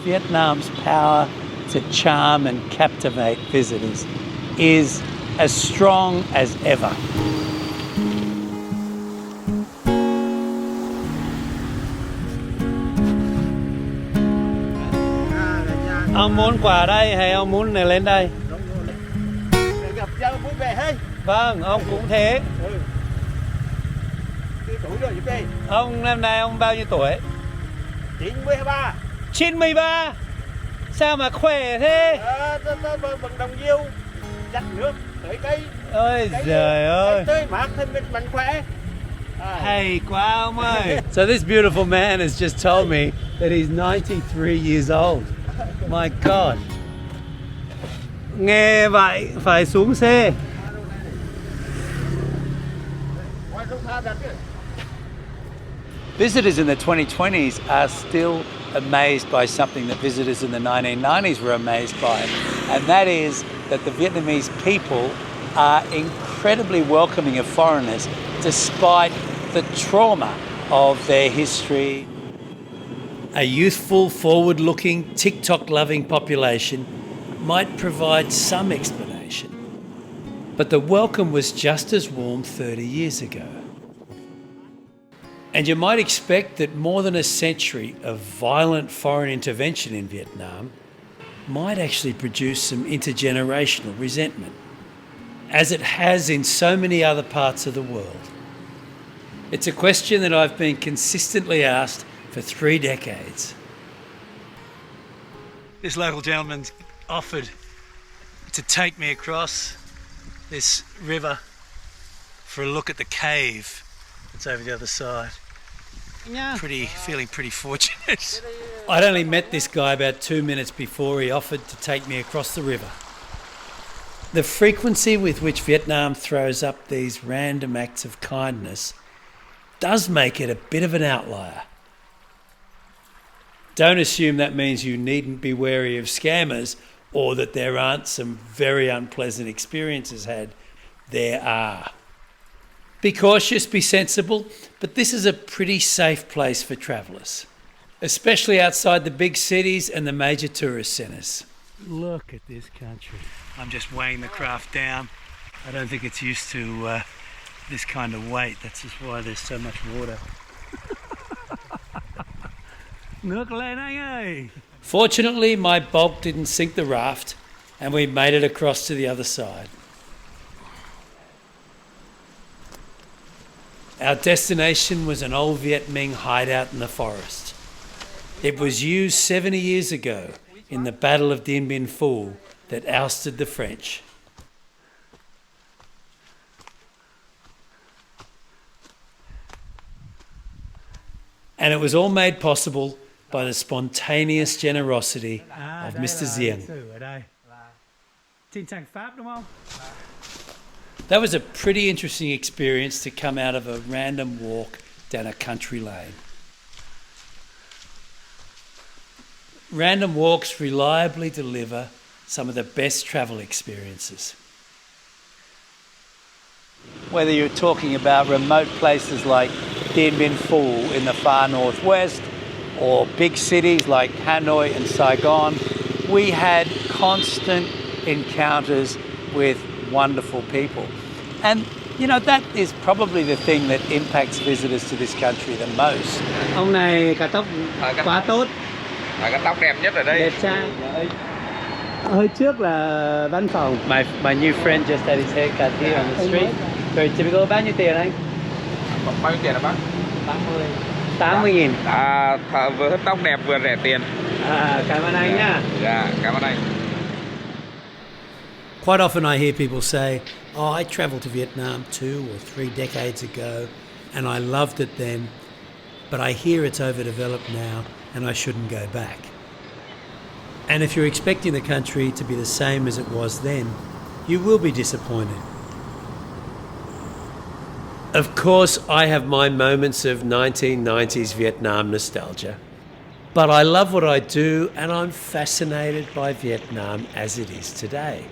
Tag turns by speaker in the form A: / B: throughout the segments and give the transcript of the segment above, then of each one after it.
A: Vietnam's power to charm and captivate visitors is as strong as ever. Ông muốn qua đây hay ông muốn lên đây?
B: Để gặp nhau vui vẻ hay.
A: Vâng, ông cũng thế.
B: Tuổi rồi giúp đi.
A: Ông năm nay ông bao nhiêu tuổi?
B: 93.
A: 93? Sao mà khỏe thế?
B: Vận động nhiều, dắt nước, tưới cây.
A: Ôi trời ơi.
B: Tưới mát thêm mình khỏe.
A: Hay quá ông ơi. So this beautiful man has just told me that he's 93 years old. My God. Nghe vậy phải xuống xe. Visitors in the 2020s are still amazed by something that visitors in the 1990s were amazed by, and that is that the Vietnamese people are incredibly welcoming of foreigners despite the trauma of their history. A youthful, forward-looking, TikTok-loving population might provide some explanation, but the welcome was just as warm 30 years ago. And you might expect that more than a century of violent foreign intervention in Vietnam might actually produce some intergenerational resentment, as it has in so many other parts of the world. It's a question that I've been consistently asked for 3 decades. This local gentleman's offered to take me across this river for a look at the cave that's over the other side. Feeling pretty fortunate. I'd only met this guy about 2 minutes before he offered to take me across the river. The frequency with which Vietnam throws up these random acts of kindness does make it a bit of an outlier. Don't assume that means you needn't be wary of scammers or that there aren't some very unpleasant experiences had. There are. Be cautious, be sensible, but this is a pretty safe place for travellers, especially outside the big cities and the major tourist centres. Look at this country. I'm just weighing the craft down. I don't think it's used to this kind of weight. That's just why there's so much water. Nước lên anh ơi. Fortunately, my bulk didn't sink the raft and we made it across to the other side. Our destination was an old Viet Minh hideout in the forest. It was used 70 years ago in the Battle of Dien Bien Phu that ousted the French. And it was all made possible by the spontaneous generosity of Mr. Dien. That was a pretty interesting experience to come out of a random walk down a country lane. Random walks reliably deliver some of the best travel experiences. Whether you're talking about remote places like Dien Bien Phu in the far northwest or big cities like Hanoi and Saigon, we had constant encounters with wonderful people. And, you know, that is probably the thing that impacts visitors to this country the most. Ông này cắt tóc quá tốt.
B: Cắt tóc đẹp nhất ở đây.
A: Đẹp trai. Hơi trước là văn phòng. My new friend just had his haircut here on the street. Very typical. Bao nhiêu tiền anh?
B: Bao nhiêu tiền hả bác?
A: 80. 80.000.
B: Vừa hớt tóc đẹp vừa rẻ tiền.
A: Cảm ơn anh nhá.
B: Dạ, cảm ơn anh.
A: Quite often I hear people say, oh, I travelled to Vietnam 2 or 3 decades ago and I loved it then, but I hear it's overdeveloped now and I shouldn't go back. And if you're expecting the country to be the same as it was then, you will be disappointed. Of course, I have my moments of 1990s Vietnam nostalgia, but I love what I do and I'm fascinated by Vietnam as it is today.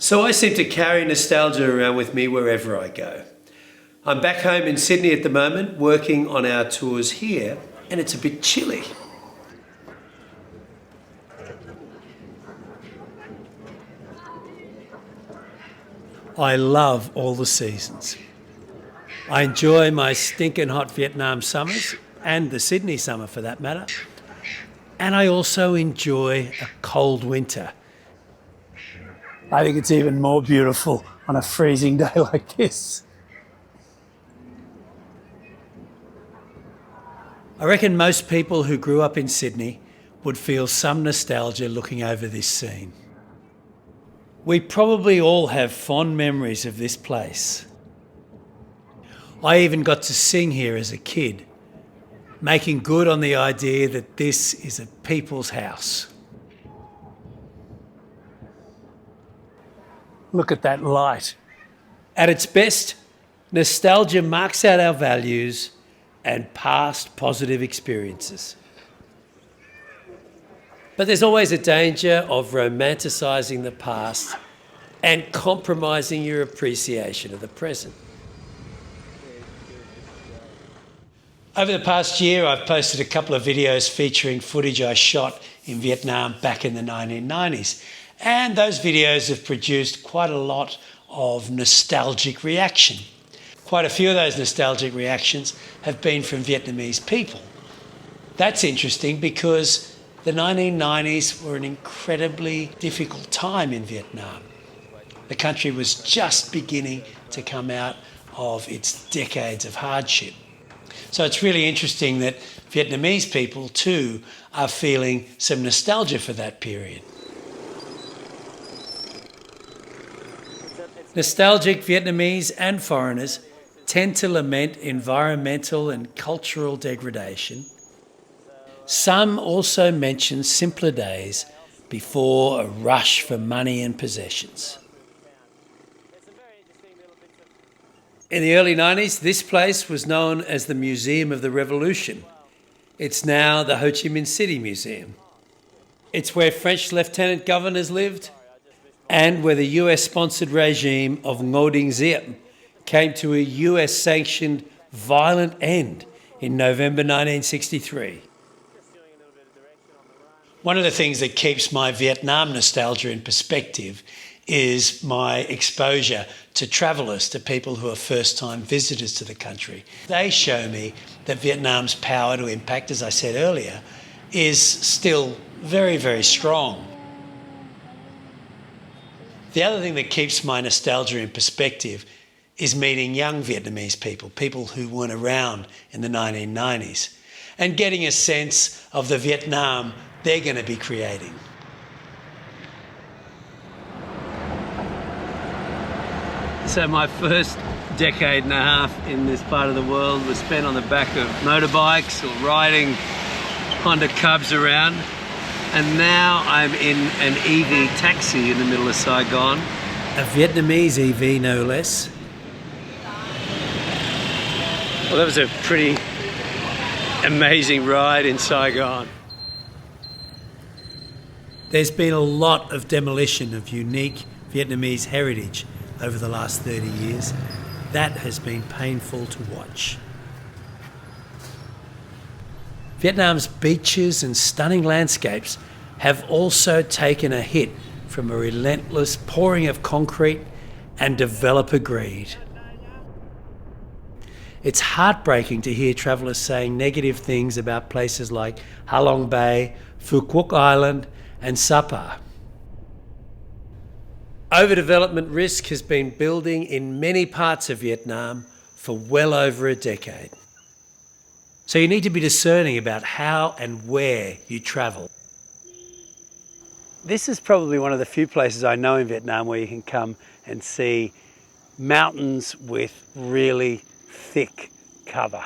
C: So I seem to carry nostalgia around with me wherever I go. I'm back home in Sydney at the moment, working on our tours here, and it's a bit chilly. I love all the seasons. I enjoy my stinking hot Vietnam summers, and the Sydney summer for that matter. And I also enjoy a cold winter.
A: I think it's even more beautiful on a freezing day like this.
C: I reckon most people who grew up in Sydney would feel some nostalgia looking over this scene. We probably all have fond memories of this place. I even got to sing here as a kid, making good on the idea that this is a people's house.
A: Look at that light.
C: At its best, nostalgia marks out our values and past positive experiences. But there's always a danger of romanticising the past and compromising your appreciation of the present. Over the past year, I've posted a couple of videos featuring footage I shot in Vietnam back in the 1990s. And those videos have produced quite a lot of nostalgic reaction. Quite a few of those nostalgic reactions have been from Vietnamese people. That's interesting because the 1990s were an incredibly difficult time in Vietnam. The country was just beginning to come out of its decades of hardship. So it's really interesting that Vietnamese people too are feeling some nostalgia for that period. Nostalgic Vietnamese and foreigners tend to lament environmental and cultural degradation. Some also mention simpler days before a rush for money and possessions. In the early 90s, this place was known as the Museum of the Revolution. It's now the Ho Chi Minh City Museum. It's where French lieutenant governors lived and where the US-sponsored regime of Ngo Dinh Diem came to a US-sanctioned violent end in November 1963. One of the things that keeps my Vietnam nostalgia in perspective is my exposure to travellers, to people who are first-time visitors to the country. They show me that Vietnam's power to impact, as I said earlier, is still very, very strong. The other thing that keeps my nostalgia in perspective is meeting young Vietnamese people, people who weren't around in the 1990s, and getting a sense of the Vietnam they're going to be creating. So my first decade and a half in this part of the world was spent on the back of motorbikes or riding Honda Cubs around. And now I'm in an EV taxi in the middle of Saigon. A Vietnamese EV, no less. Well, that was a pretty amazing ride in Saigon. There's been a lot of demolition of unique Vietnamese heritage over the last 30 years. That has been painful to watch. Vietnam's beaches and stunning landscapes have also taken a hit from a relentless pouring of concrete and developer greed. It's heartbreaking to hear travellers saying negative things about places like Ha Long Bay, Phu Quoc Island and Sapa. Overdevelopment risk has been building in many parts of Vietnam for well over a decade. So you need to be discerning about how and where you travel. This is probably one of the few places I know in Vietnam where you can come and see mountains with really thick cover.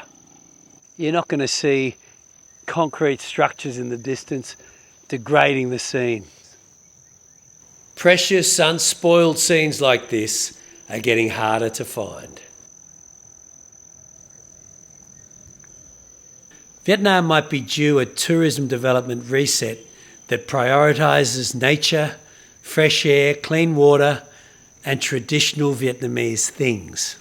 C: You're not going to see concrete structures in the distance degrading the scene. Precious, unspoiled scenes like this are getting harder to find. Vietnam might be due a tourism development reset that prioritises nature, fresh air, clean water and traditional Vietnamese things.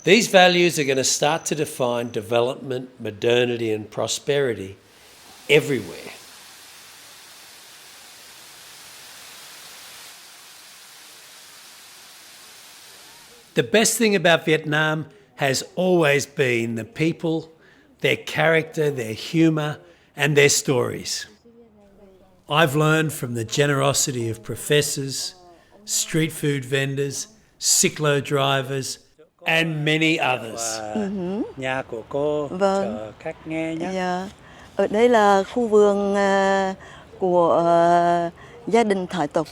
C: These values are going to start to define development, modernity and prosperity everywhere. The best thing about Vietnam has always been the people, their character, their humour and their stories. I've learned from the generosity of professors, street food vendors, cyclo drivers and many others.
A: Nhà của cô
D: Vâng.
A: chờ khách nghe nhé.
D: Dạ. Ở đây là khu vườn của gia đình Thái tộc.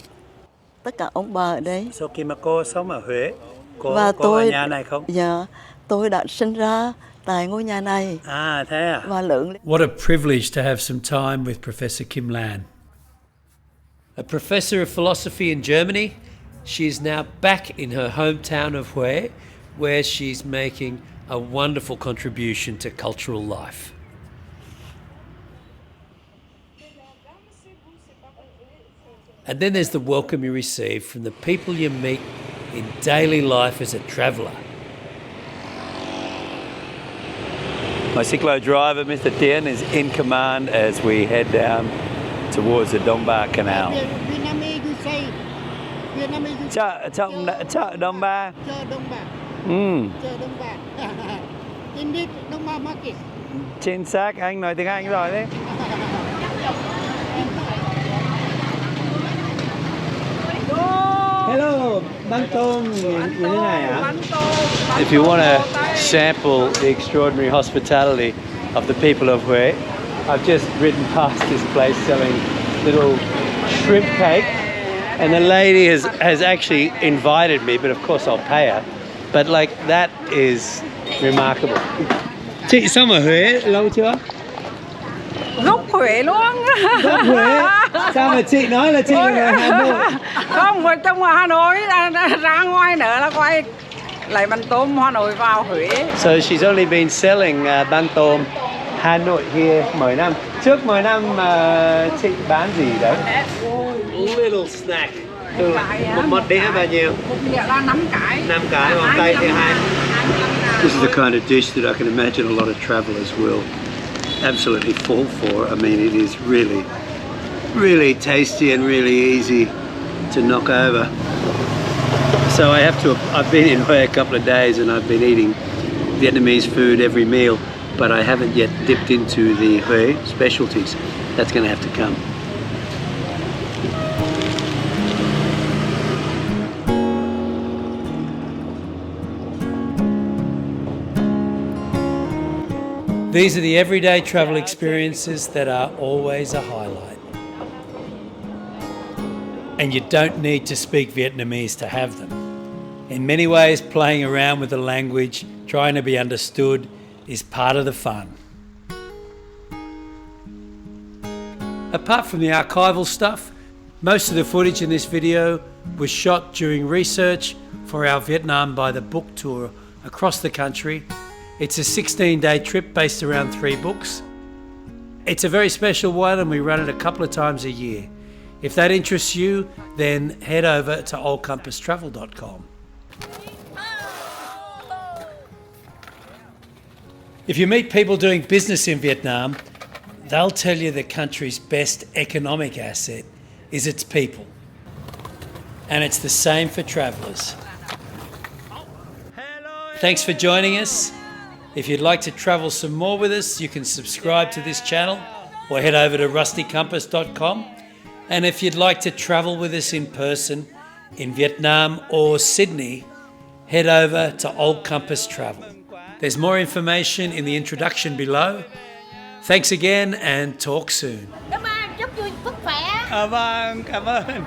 D: Tất cả ông bà ở đây.
A: Sau khi mà cô sống ở Huế,
D: Và
A: cô ở nhà này không?
D: Dạ, tôi đã sinh ra tại ngôi nhà này.
A: À thế à?
D: Và lớn lên.
C: What a privilege to have some time with Professor Kim Lan. A professor of philosophy in Germany, she is now back in her hometown of Hue, where she's making a wonderful contribution to cultural life. And then there's the welcome you receive from the people you meet in daily life as a traveller.
A: My cyclo driver, Mr. Tien, is in command as we head down towards the Đông Ba Canal.
B: Vietnamese you say. Vietnamese you
A: Chợ Đông Ba.
B: Chợ Đông Ba. Chợ Đông Ba. Indeed, Đông Ba market.
A: Chính xác, anh nói tiếng Anh rồi đấy. Hello, bánh tôm như thế này hả? If you want to sample the extraordinary hospitality of the people of Hue, I've just ridden past this place selling little shrimp cake, and the lady has actually invited me, but of course I'll pay her. But like that is remarkable. Chị sống ở Huế lâu chưa?
E: Gốc Huế luôn.
A: Gốc Huế. Sao mà chị nói là chị ở Hà Nội?
E: Không, ở trong Hà Nội ra ngoài nữa là quay lấy bánh tôm Hà Nội vào Huế.
A: So she's only been selling bánh tôm Hà Nội here 10 năm. Trước 10 năm chị bán gì đấy?
C: Little snack.
A: Một đĩa bao nhiêu?
E: Một đĩa là 5 cái.
A: 5 cái, còn tay thì 2. This is the kind of dish that I can imagine a lot of travelers will absolutely fall for. I mean, it is really, really tasty and really easy to knock over. So I've been in Hue a couple of days and I've been eating Vietnamese food every meal, but I haven't yet dipped into the Hue specialties. That's going to have to come.
C: These are the everyday travel experiences that are always a highlight. And you don't need to speak Vietnamese to have them. In many ways, playing around with the language, trying to be understood, is part of the fun. Apart from the archival stuff, most of the footage in this video was shot during research for our Vietnam by the Book tour across the country. It's a 16-day trip based around 3 books. It's a very special one and we run it a couple of times a year. If that interests you, then head over to oldcompasstravel.com. If you meet people doing business in Vietnam, they'll tell you the country's best economic asset is its people. And it's the same for travellers. Thanks for joining us. If you'd like to travel some more with us, you can subscribe to this channel or head over to rustycompass.com. And if you'd like to travel with us in person in Vietnam or Sydney, head over to Old Compass Travel. There's more information in the introduction below. Thanks again and talk soon.
F: Cảm ơn, chúc vui sức khỏe.
A: Vâng, cảm ơn.